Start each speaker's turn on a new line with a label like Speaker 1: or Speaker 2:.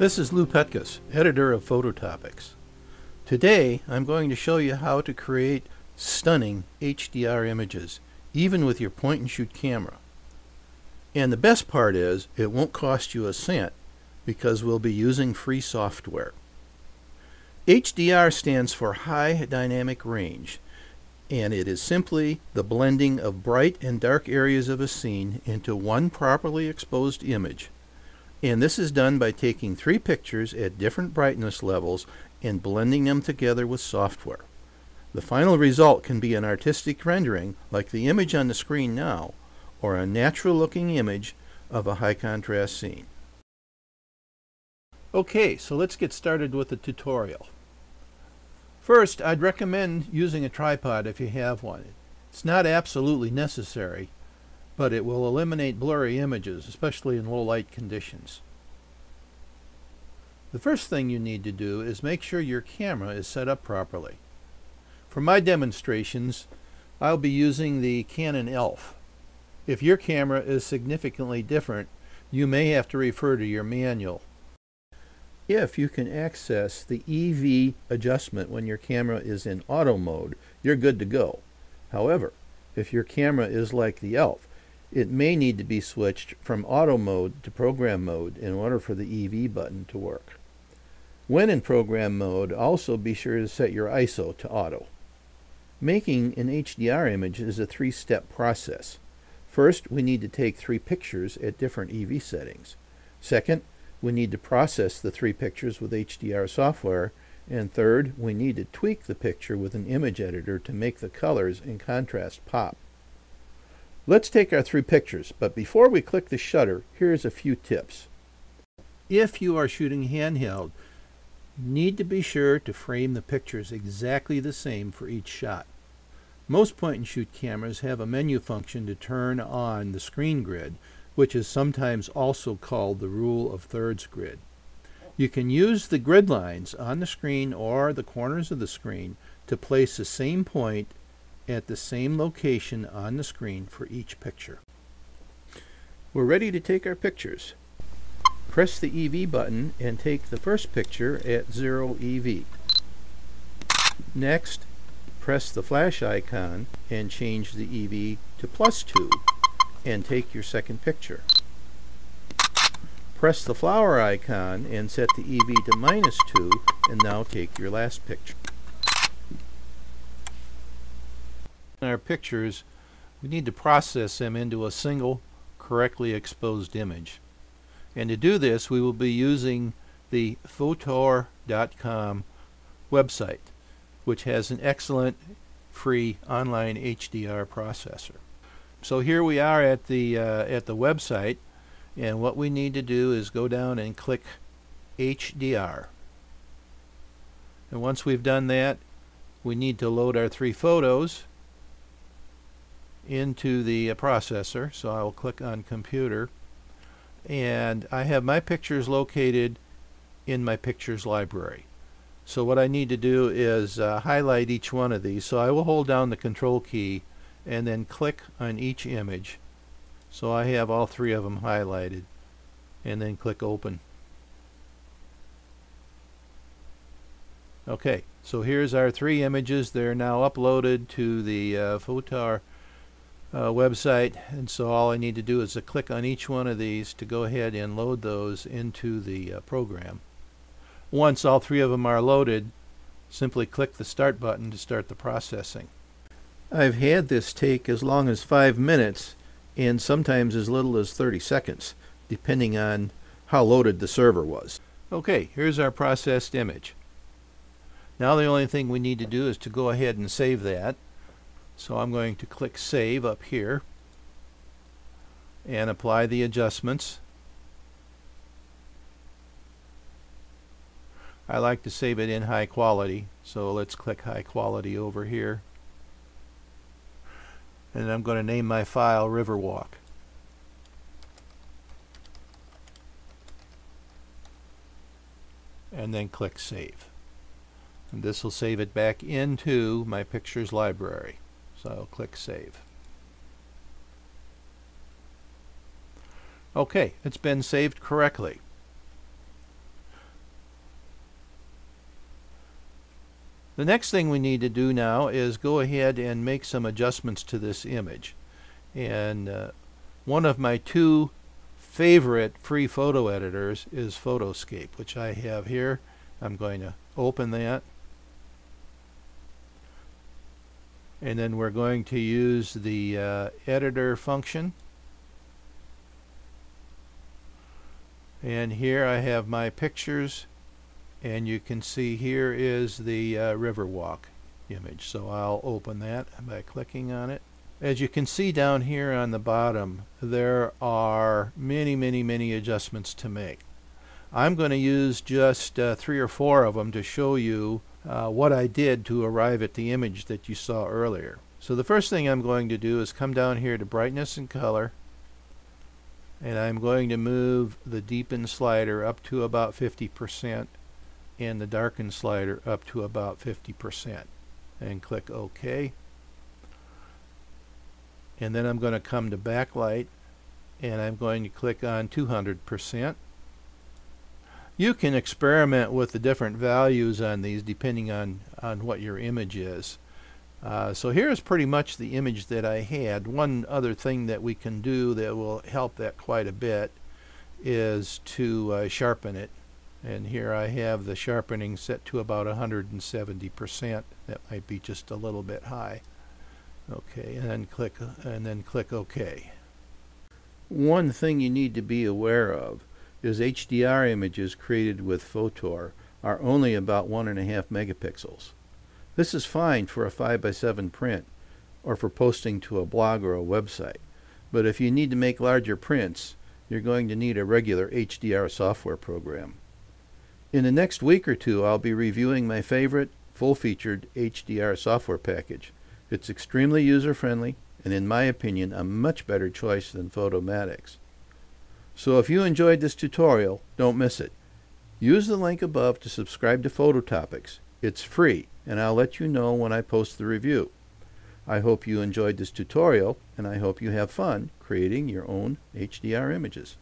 Speaker 1: This is Lou Petkus, editor of Photo Topics. Today I'm going to show you how to create stunning HDR images, even with your point-and-shoot camera. And the best part is, it won't cost you a cent because we'll be using free software. HDR stands for High Dynamic Range, and it is simply the blending of bright and dark areas of a scene into one properly exposed image. And this is done by taking 3 pictures at different brightness levels and blending them together with software. The final result can be an artistic rendering like the image on the screen now, or a natural looking image of a high contrast scene. Okay, so let's get started with the tutorial. First, I'd recommend using a tripod if you have one. It's not absolutely necessary, but it will eliminate blurry images, especially in low light conditions. The first thing you need to do is make sure your camera is set up properly. For my demonstrations, I'll be using the Canon ELPH. If your camera is significantly different, you may have to refer to your manual. If you can access the EV adjustment when your camera is in auto mode, you're good to go. However, if your camera is like the ELPH, it may need to be switched from auto mode to program mode in order for the EV button to work. When in program mode, also be sure to set your ISO to auto. Making an HDR image is a 3-step process. First, we need to take 3 pictures at different EV settings. Second, we need to process the 3 pictures with HDR software. And third, we need to tweak the picture with an image editor to make the colors and contrast pop. Let's take our 3 pictures, but before we click the shutter, here's a few tips. If you are shooting handheld, you need to be sure to frame the pictures exactly the same for each shot. Most point-and-shoot cameras have a menu function to turn on the screen grid, which is sometimes also called the rule of thirds grid. You can use the grid lines on the screen or the corners of the screen to place the same point at the same location on the screen for each picture. We're ready to take our pictures. Press the EV button and take the first picture at 0 EV. Next, press the flash icon and change the EV to +2 and take your second picture. Press the flower icon and set the EV to -2 and now take your last picture. Our pictures, we need to process them into a single correctly exposed image. And to do this, we will be using the Fotor.com website, which has an excellent free online HDR processor. So here we are at the website, and what we need to do is go down and click HDR. And once we've done that, we need to load our 3 photos into the processor. So I will click on computer, and I have my pictures located in my pictures library. So what I need to do is highlight each one of these. So I will hold down the control key and then click on each image. So I have all 3 of them highlighted, and then click open. Okay, so here's our 3 images. They're now uploaded to the Fotor website, and so all I need to do is to click on each one of these to go ahead and load those into the program. Once all 3 of them are loaded, simply click the start button to start the processing. I've had this take as long as 5 minutes and sometimes as little as 30 seconds, depending on how loaded the server was. Okay, here's our processed image. Now the only thing we need to do is to go ahead and save that. So I'm going to click Save up here and apply the adjustments. I like to save it in high quality, so let's click high quality over here. And I'm going to name my file Riverwalk. And then click Save. And this will save it back into my pictures library. So I'll click Save. Okay, it's been saved correctly. The next thing we need to do now is go ahead and make some adjustments to this image. And one of my two favorite free photo editors is Photoscape, which I have here. I'm going to open that. And then we're going to use the editor function. And here I have my pictures, and you can see here is the Riverwalk image. So I'll open that by clicking on it. As you can see down here on the bottom, there are many adjustments to make. I'm going to use just 3 or 4 of them to show you what I did to arrive at the image that you saw earlier. So the first thing I'm going to do is come down here to brightness and color, and I'm going to move the deepen slider up to about 50% and the darken slider up to about 50%, and click OK. And then I'm going to come to backlight, and I'm going to click on 200%. You can experiment with the different values on these depending on what your image is. So here's pretty much the image that I had. One other thing that we can do that will help that quite a bit is to sharpen it. And here I have the sharpening set to about 170%. That might be just a little bit high. Okay, and then click OK. One thing you need to be aware of is HDR images created with Fotor are only about 1.5 megapixels. This is fine for a 5x7 print or for posting to a blog or a website. But if you need to make larger prints, you're going to need a regular HDR software program. In the next week or two, I'll be reviewing my favorite full-featured HDR software package. It's extremely user-friendly and, in my opinion, a much better choice than Photomatix. So if you enjoyed this tutorial, don't miss it. Use the link above to subscribe to Phototopics. It's free, and I'll let you know when I post the review. I hope you enjoyed this tutorial, and I hope you have fun creating your own HDR images.